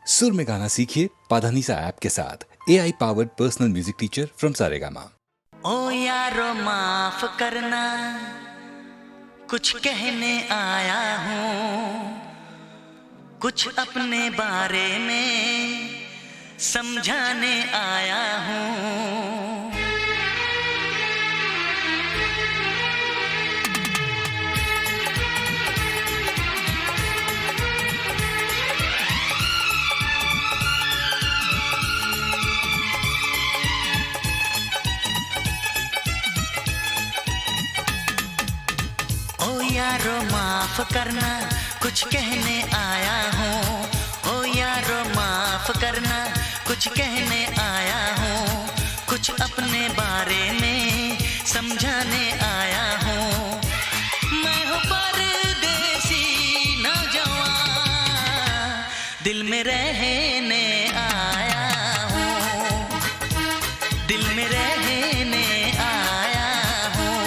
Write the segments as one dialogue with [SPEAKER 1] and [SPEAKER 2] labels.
[SPEAKER 1] सुर में गाना सीखिए पाधानीसा ऐप के साथ। AI powered personal music teacher from Saregama.
[SPEAKER 2] ओ यारो माफ करना, कुछ कहने आया हूँ, कुछ अपने बारे में समझाने आया हूँ। ओ यारो माफ करना, कुछ कहने आया हूँ। ओ यारो माफ करना, कुछ कहने आया हूँ, कुछ अपने बारे में समझाने आया हूँ। मैं हूँ परदेसी नौजवान, दिल में रहने आया हूँ, दिल में रहने आया हूँ।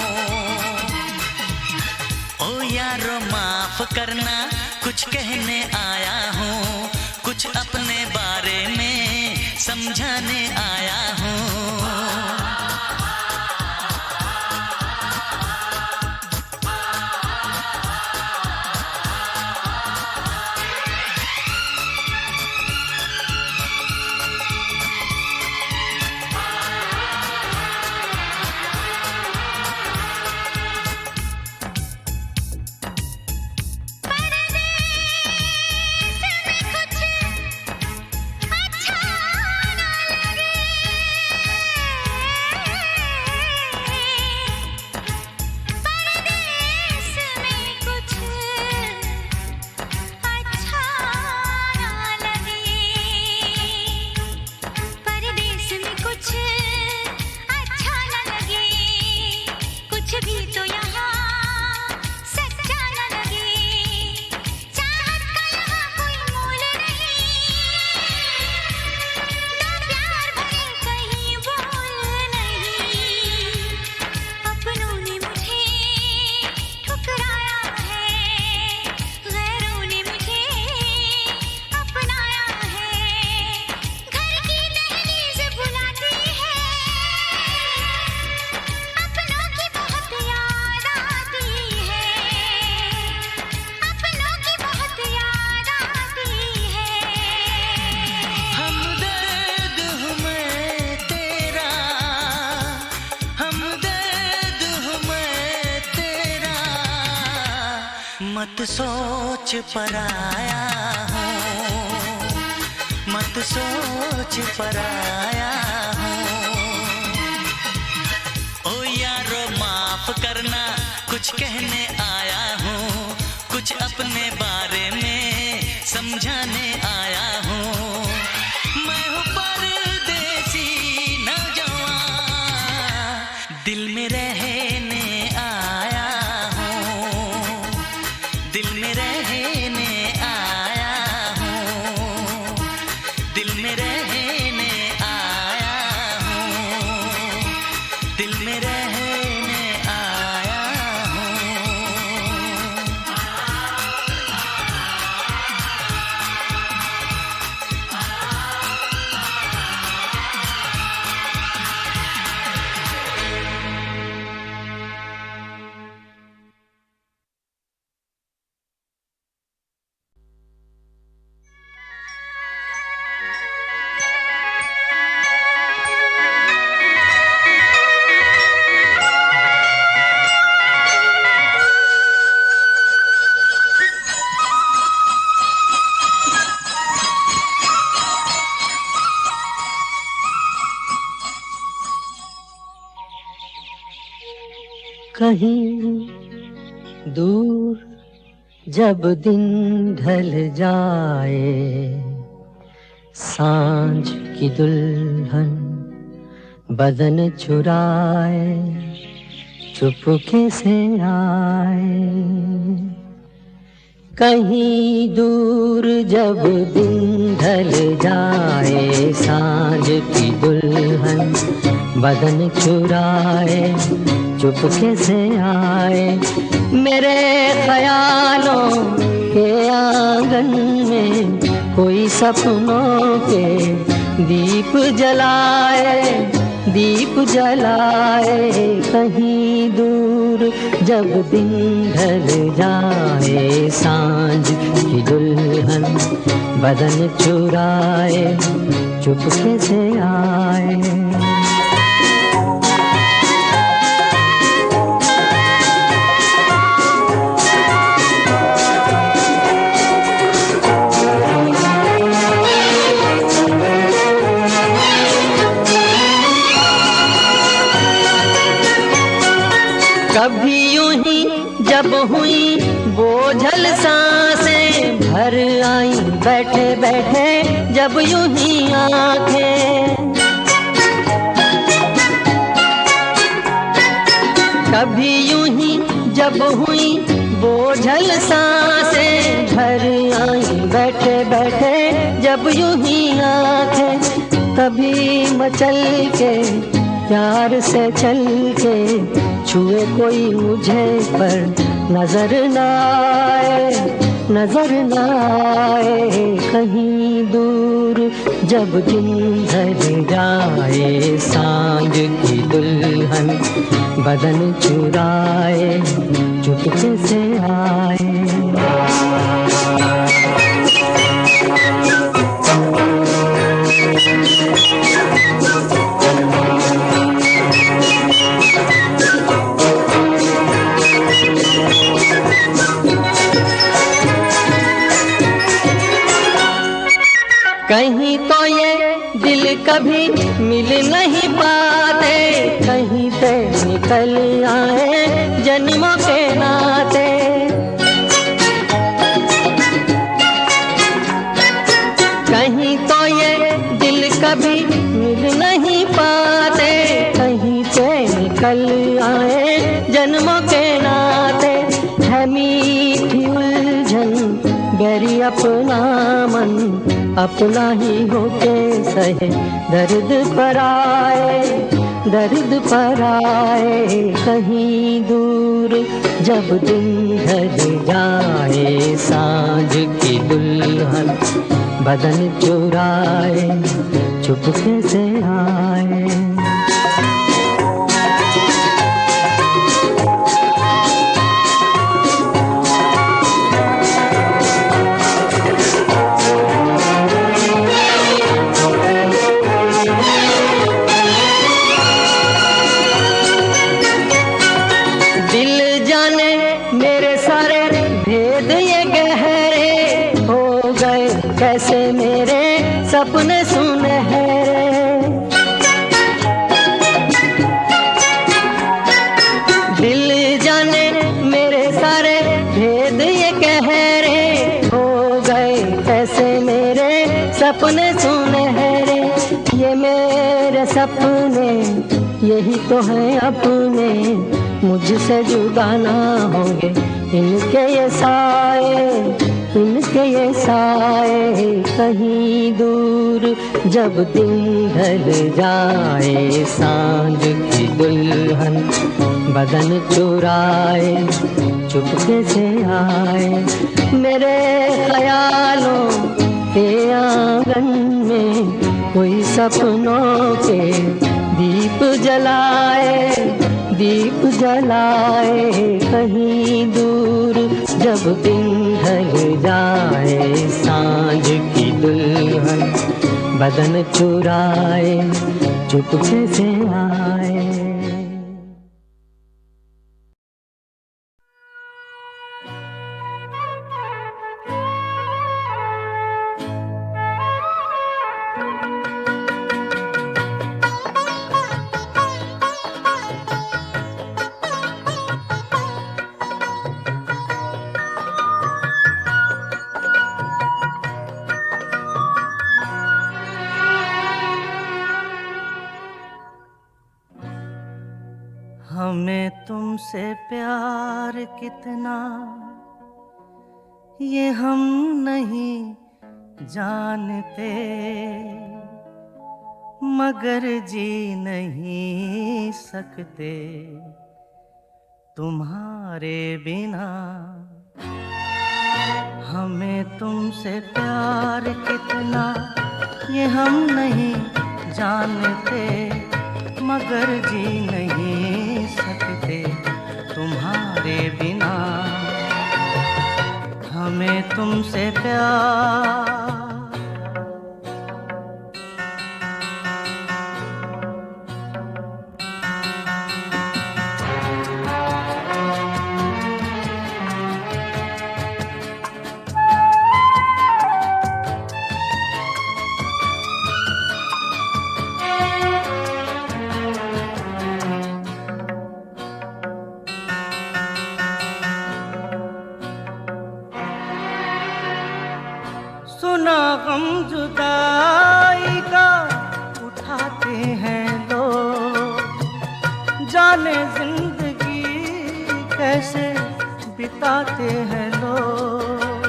[SPEAKER 2] ओ यारो माफ करना, कुछ कहने आया हूँ, कुछ अपने बारे में समझाने आया हूँ। मत सोच पराया हूँ, मत सोच पराया हूँ। ओ यारो माफ करना, कुछ कहने आया हूँ, कुछ अपने बारे में समझाने आया हूँ। मैं हूँ परदेसी नौजवान, दिल में रहने आया हूँ, दिल में रहने आया हूँ, दिल में रहने आया हूँ, दिल में रहने आया हूँ।
[SPEAKER 3] कहीं दूर जब दिन ढल जाए, सांझ की दुल्हन बदन चुराए चुपके से आए। कहीं दूर जब दिन ढल जाए, सांझ की दुल्हन बदन चुराए चुपके से आए। मेरे ख्यालों के आंगन में कोई सपनों के दीप जलाए, दीप जलाए। कहीं दूर जब दिन ढल जाए, सांझ की दुल्हन बदन चुराए, चुपके से आए। कभी यूं ही जब हुई बोझल सांसें भर आई, बैठे बैठे जब यूं ही आंखें। कभी यूं ही जब हुई बोझल सांसें भर आई, बैठे बैठे जब यूं ही आंखें। तभी मचल के प्यार से चल के छुए कोई मुझे पर नजर न आए, नजर न आए। कहीं दूर जब दिन ढल जाए, सांझ की दुल्हन बदन चुराए, चुपके से आए। कहीं तो ये दिल कभी मिल नहीं पाते, कहीं पे निकल आए जन्मों के नाते। कहीं तो ये दिल कभी मिल नहीं पाते, कहीं पे निकल आए जन्मों के नाते। है मीठी उलझन गहरी अपना मन, अपना ही होके सहे दर्द पर आए, दर्द पर आए। कहीं दूर जब दिन ढल जाए, सांझ की दुल्हन बदन चुराए, चुपके से आए। कैसे मेरे सपने सुनहरे, दिल जाने मेरे सारे भेद ये गहरे हो गए। कैसे मेरे सपने सुनहरे, ये मेरे सपने यही तो हैं अपने, मुझसे जुदा ना होंगे इनके ये साए, इनके ये साए। कहीं दूर जब दिन ढल जाए, सांझ की दुल्हन बदन चुराए, चुपके से आए। मेरे ख्यालों के आंगन में कोई सपनों के दीप जलाए, दीप जलाए। कहीं दूर जब दिन ढल जाए, सांझ की दुल्हन बदन चुराए, चुपके से आए।
[SPEAKER 2] हमें तुमसे प्यार कितना ये हम नहीं जानते, मगर जी नहीं सकते तुम्हारे बिना हमें तुमसे प्यार कितना ये हम नहीं जानते, मगर जी नहीं सकते तुम्हारे बिना हमें तुमसे प्यार। सुना गम जुदाई का उठाते हैं लोग, जाने जिंदगी कैसे बिताते हैं लोग।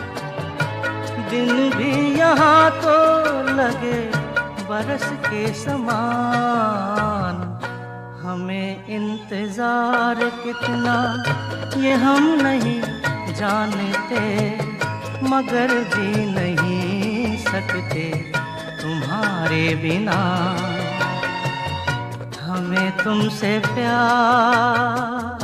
[SPEAKER 2] दिन भी यहाँ तो लगे बरस के समान, हमें इंतजार कितना ये हम नहीं जानते, मगर जी नहीं सकते तुम्हारे बिना हमें तुमसे प्यार।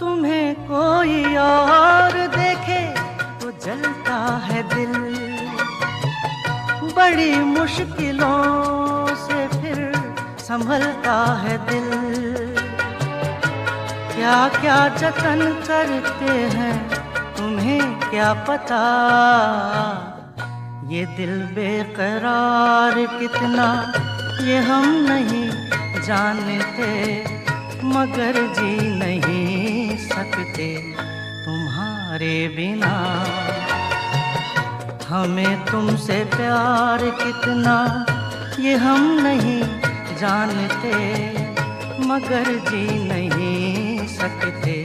[SPEAKER 2] तुम्हें कोई और देखे तो जलता है दिल, बड़ी मुश्किलों से फिर संभलता है दिल। क्या क्या जतन करते हैं तुम्हें क्या पता, ये दिल बेकरार कितना ये हम नहीं जानते, मगर जी नहीं सकते तुम्हारे बिना हमें तुमसे प्यार कितना ये हम नहीं जानते, मगर जी नहीं सकते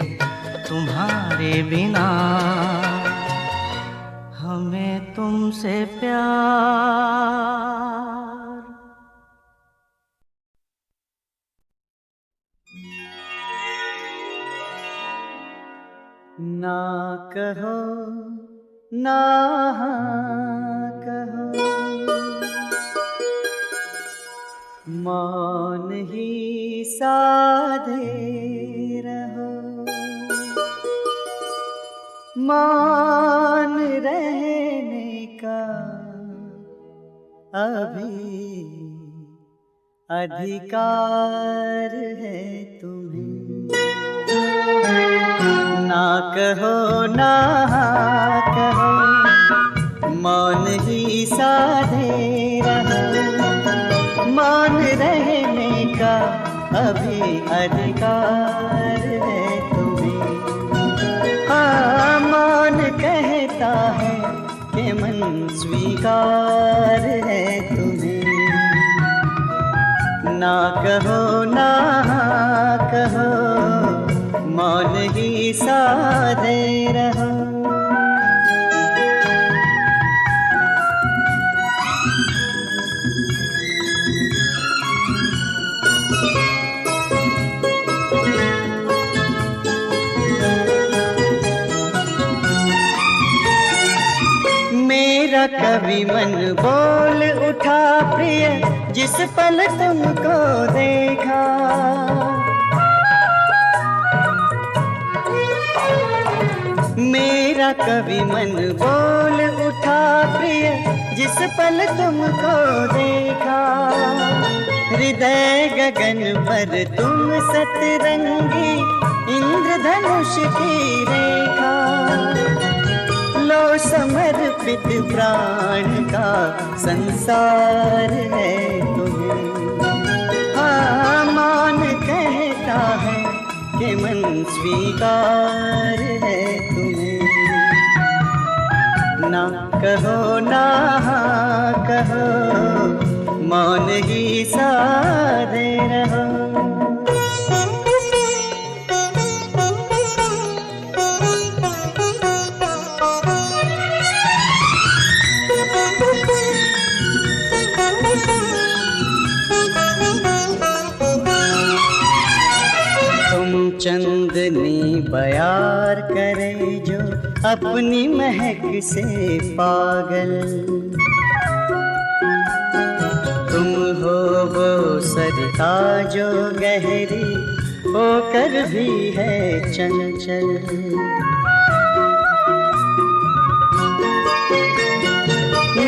[SPEAKER 2] तुम्हारे बिना हमें तुमसे प्यार। ना कहो ना कहो, मौन ही साधे रहो, मौन रहने का अभी अधिकार है तुम्हें। ना कहो ना कहो, मौन ही साधे रहो, मौन रहने का अभी अधिकार है तुम्हें। हाँ, मौन कहता है कि मन स्वीकार है तुम्हें। ना कहो ना कहो, मौन ही साधे रहो। मेरा कभी मन बोल उठा प्रिय, जिस पल तुमको देखा। मेरा कभी मन बोल उठा प्रिय, जिस पल तुमको देखा। हृदय गगन पर तुम सतरंगी, इंद्रधनुष की रेखा। लो समर्पित प्राण का संसार है तुम्हें। हाँ, मौन कहता है कि मन
[SPEAKER 4] स्वीकार है तुम्हें। ना कहो ना हाँ कहो, मौन ही साधे रहो। चंदनी बयार करे जो अपनी महक से पागल, तुम हो वो सरिता जो गहरी होकर भी है चंचल।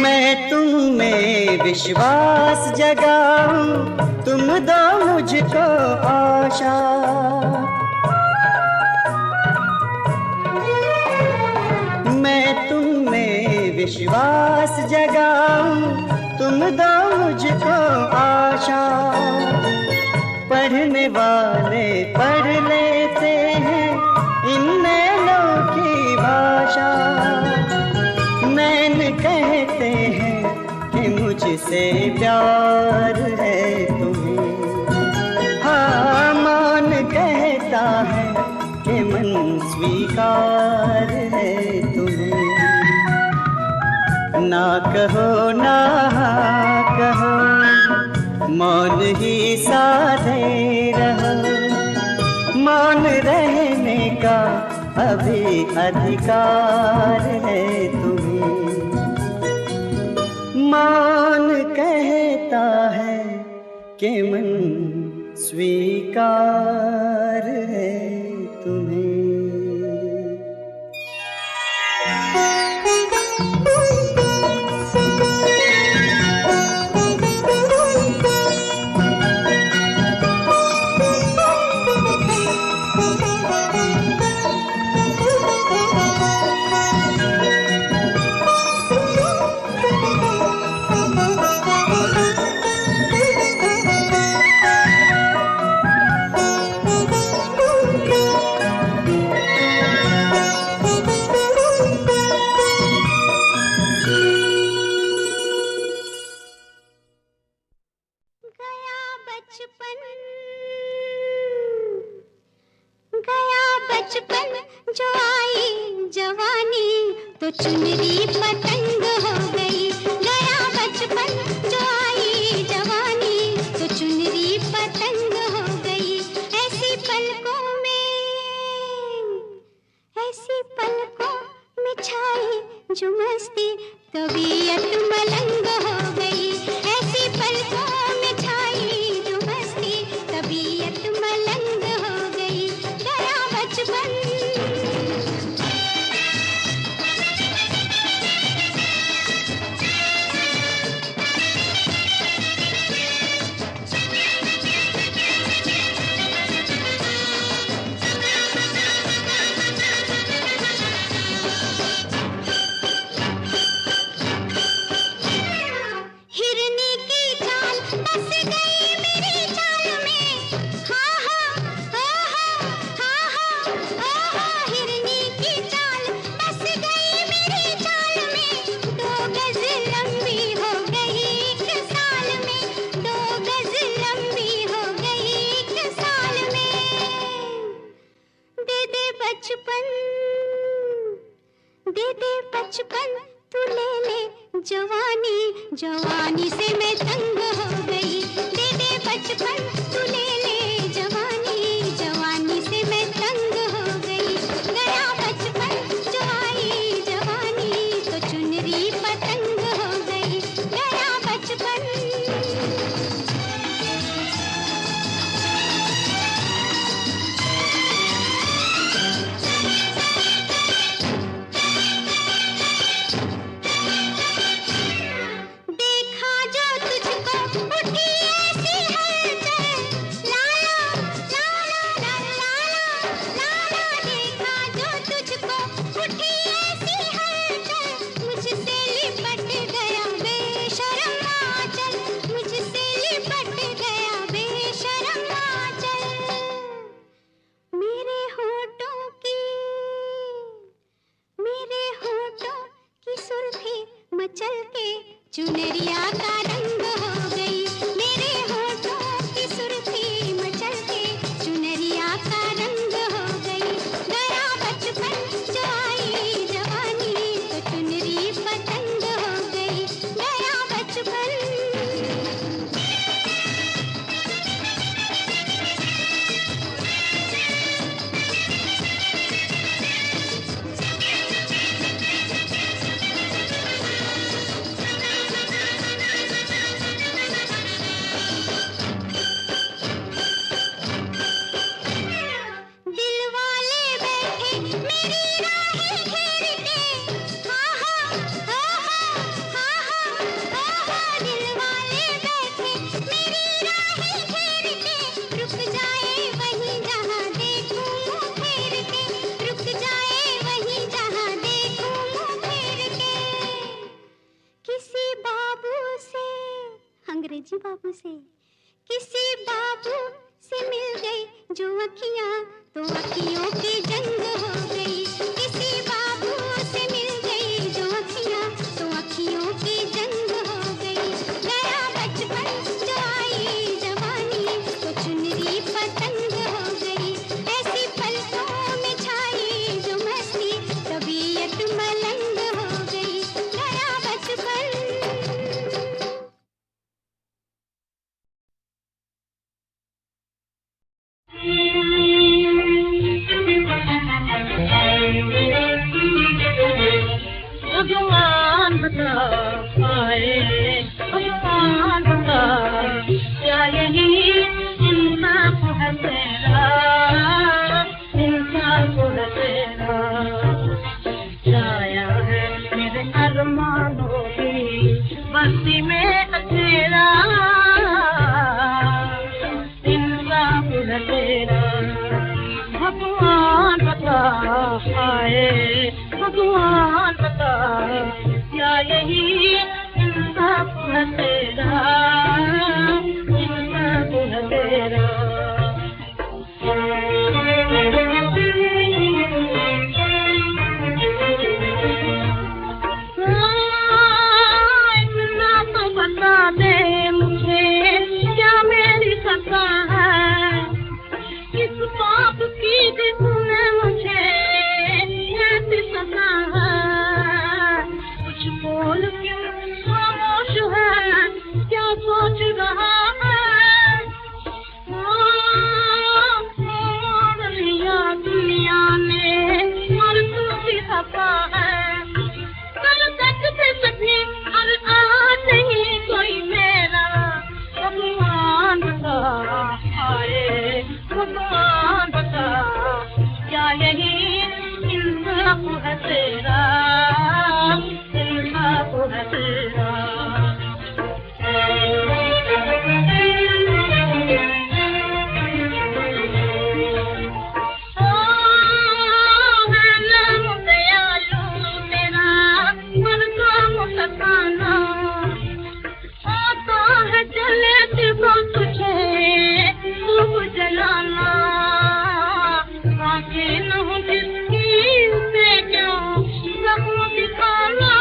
[SPEAKER 4] मैं तुम में विश्वास जगाऊं, तुम दो मुझको आशा। मैं तुम में विश्वास जगाऊं, तुम दो मुझको आशा। पढ़ने वाले पढ़ लेते हैं इन नैनों की भाषा। नैन कहते हैं कि मुझसे प्यार है तुम्हें। हाँ मौन कहता है कि मन स्वीकार है तुम्हें। ना कहो ना कहो, मौन ही साधे रहो। मौन रहने का अभी अधिकार है तुम्हें। मौन कहता है कि मन स्वीकार है तुम्हें।
[SPEAKER 5] देखा जो तुझको उठी ऐसी हलचल, अंग्रेजी बाबू से। किसी बाबू से मिल गई जो अखियां, तो अखियों की जंग हो गई। किसी बाबू से मिल गई जो अखियां, तो अखियों की जंग हो गई। गया बचपन जो आई जवानी, तो चुनरी पतंग हो गई। ऐसी पलकों में छाई जो मस्ती, तबीयत मलंग हो गई। गया बचपन।
[SPEAKER 6] भगवान बता आए, भगवान बता क्या यही इंसाफ है तेरा, इंसाफ है तेरा। छाया है मेरे अरमानों की बस्ती में अंधेरा, इंसाफ है तेरा। भगवान बता आए, भगवान बता क्या यही इंसाफ है तेरा, इंसाफ है तेरा। इतना तो बता दे मुझे क्या मेरी खता है, किस पाप की जिसने मुझे ऐसी सजा है। कुछ बोल क्यों खामोश है, क्या सोच रहा है। मोड़ लिया दुनिया ने और तू भी खफा है। कल तक से सभी और आज नहीं कोई मेरा। भगवान बता आए, भगवान बता क्या यही इंसाफ है तेरा, इंसाफ है तेरा। है नाम दयालु तेरा, मरकाम सताना आता है चले दिखो तुझे खूब जलाना। आंखें न हो जिसकी उसे क्यों सबको दिखाना।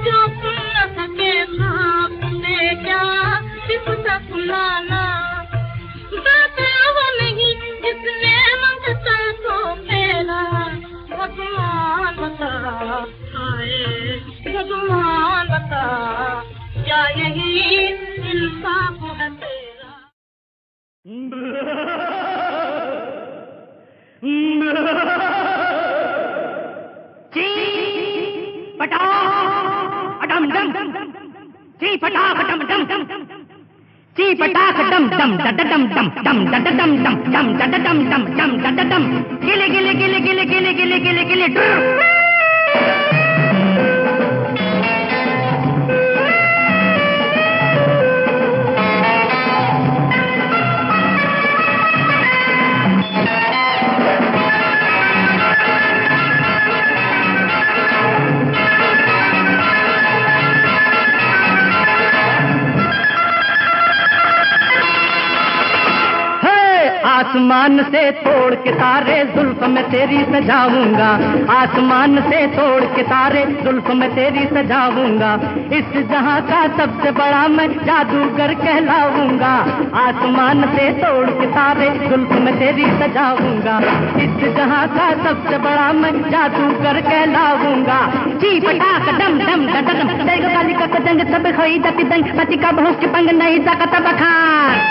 [SPEAKER 6] जो सुन न सके खाप से क्या सिपता सुनाना। बातें वो नहीं जिसने मंगता तो फेरा। भगवान बता आए, भगवान बता क्या यही इंसाफ है तेरा।
[SPEAKER 7] ची पटा अडम डम, ची पटा अडम डम, ची पटा अडम डम डडम डम डम डडम डम डम डडम डम डम डडम। गिले गिले गिले गिले गिले गिले गिले गिले आसमान से तोड़ के तारे जुल्फ में तेरी सजाऊंगा। आसमान से तोड़ के तारे जुल्फ में तेरी सजाऊंगा। इस जहां का सबसे बड़ा मैं जादूगर कहलाऊंगा। आसमान से तोड़ के तारे जुल्फ में तेरी सजाऊंगा। इस जहां का सबसे बड़ा मैं जादूगर कहलाऊंगा। जी पटा कदम डम डडम तेरे काली का कदंग सब खोई दति दंग पति का बहुत की पंग नहीं सकता बखान।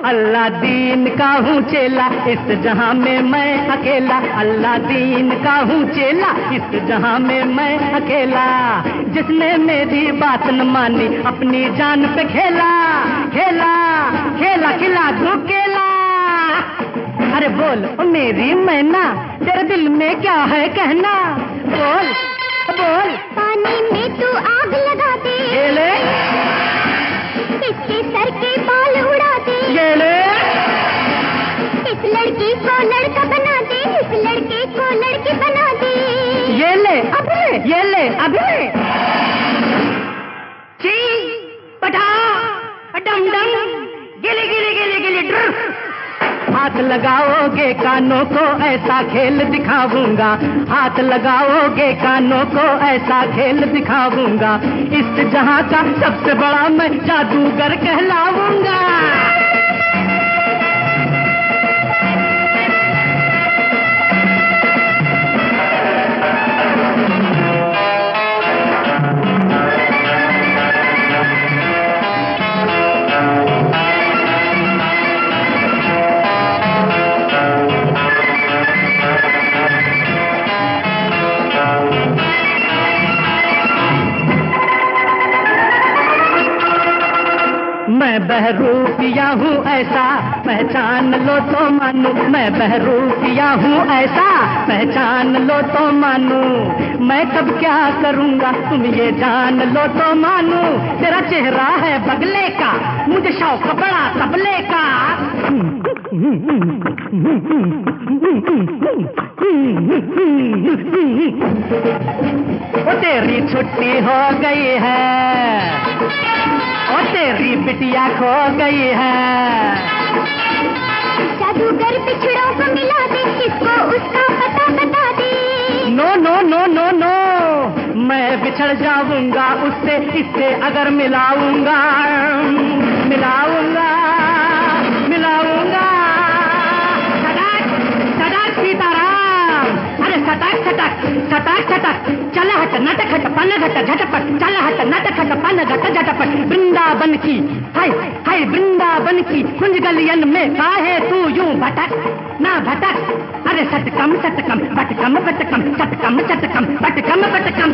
[SPEAKER 7] अल्लाह दीन का हूँ चेला इस जहां में मैं अकेला। अल्लाह दीन का हूँ चेला इस जहां में मैं अकेला। जिसने मेरी बात न मानी अपनी जान पे खेला खेला खेला खिला दूं केला। बोल ओ मेरी मैना, तेरे दिल में क्या है कहना, बोल बोल।
[SPEAKER 5] पानी में तू आग लगा दे,
[SPEAKER 7] ये ले,
[SPEAKER 5] इसके सर के बाल उड़ा दे,
[SPEAKER 7] ये ले,
[SPEAKER 5] इस लड़की को लड़का बना दे, इस लड़के को लड़की बना दे।
[SPEAKER 7] ये ले अभी, ये ले अभी। ची पटा डम डम गिली गिली गिली गिली ड्र। हाथ लगाओगे कानों को ऐसा खेल दिखाऊंगा, हाथ लगाओगे कानों को ऐसा खेल दिखाऊंगा, इस जहां का सबसे बड़ा मैं जादूगर कहलाऊंगा। मैं बहरूपिया हूँ ऐसा पहचान लो तो मानू, मैं बहरूपिया हूँ ऐसा पहचान लो तो मानू, मैं कब क्या करूँगा तुम ये जान लो तो मानू। तेरा चेहरा है बगले का, मुझे शौक बड़ा तबले का। वो तेरी छुट्टी हो गई है, और तेरी बिटिया खो गई है।
[SPEAKER 5] जादूगर बिछड़ों को मिला दे, इसको उसका पता बता दे।
[SPEAKER 7] No no no no no, मैं बिछड़ जाऊंगा उससे, इससे अगर मिलाऊंगा मिलाऊंगा मिलाऊंगा। सटक सटक सीताराम, अरे सटक सटक सटक सटक, चल हट नटक हट पन घट झटपट, चल हट नटक हट पन घट झटपट। वृंदावन की हाय हाय वृंदावन की कुंज गलियन में काहे तू यूं भटक ना भटक। अरे सटकम सटकम बटकम बटकम, सटकम सटकम बटकम बटकम।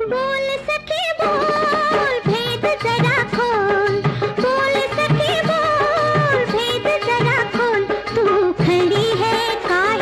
[SPEAKER 5] बोल सके बोल भेद जरा खोल, बोल सके बोल भेद जरा खोल, तू खड़ी है काहे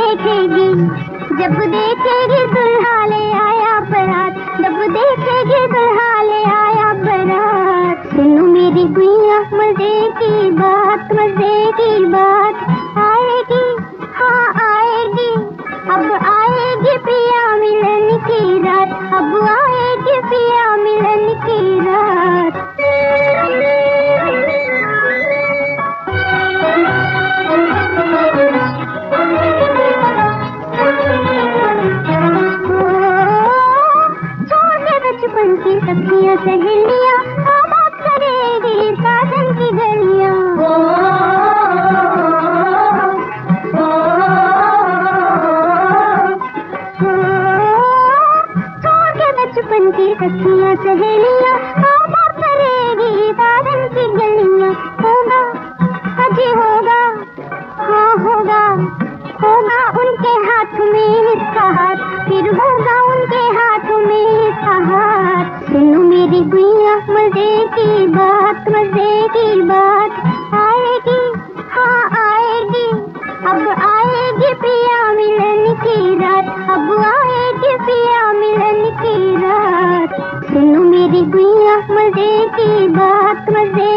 [SPEAKER 5] देखेगी, जब देखेगी दुल्हा ले आया बारात, जब देखेगी दुल्हा ले आया बारात। सुनो मेरी गुइया मजे की बात, मजे की बात आएगी, हाँ आएगी, अब आएगी पिया मिलन की रात, अब आएगी पिया मिलन की रात। बचपन की सखियां सहेलियां आबाद करेगी साधन की गलियां। बचपन की सखियां सहेलियां आबाद करेगी साधन की गलियां। होगा अजी होगा, हाँ होगा, होगा उनके हाथ में इसका हाथ, फिर होगा उनके हाथ में इसका हाथ। सुनो मेरी गुइया मजे की बात, मजे की बात आएगी, हाँ आएगी, अब आएगी पिया मिलन की रात, अब आएगी पिया मिलन की रात। सुनो मेरी गुइया मजे की बात, मजे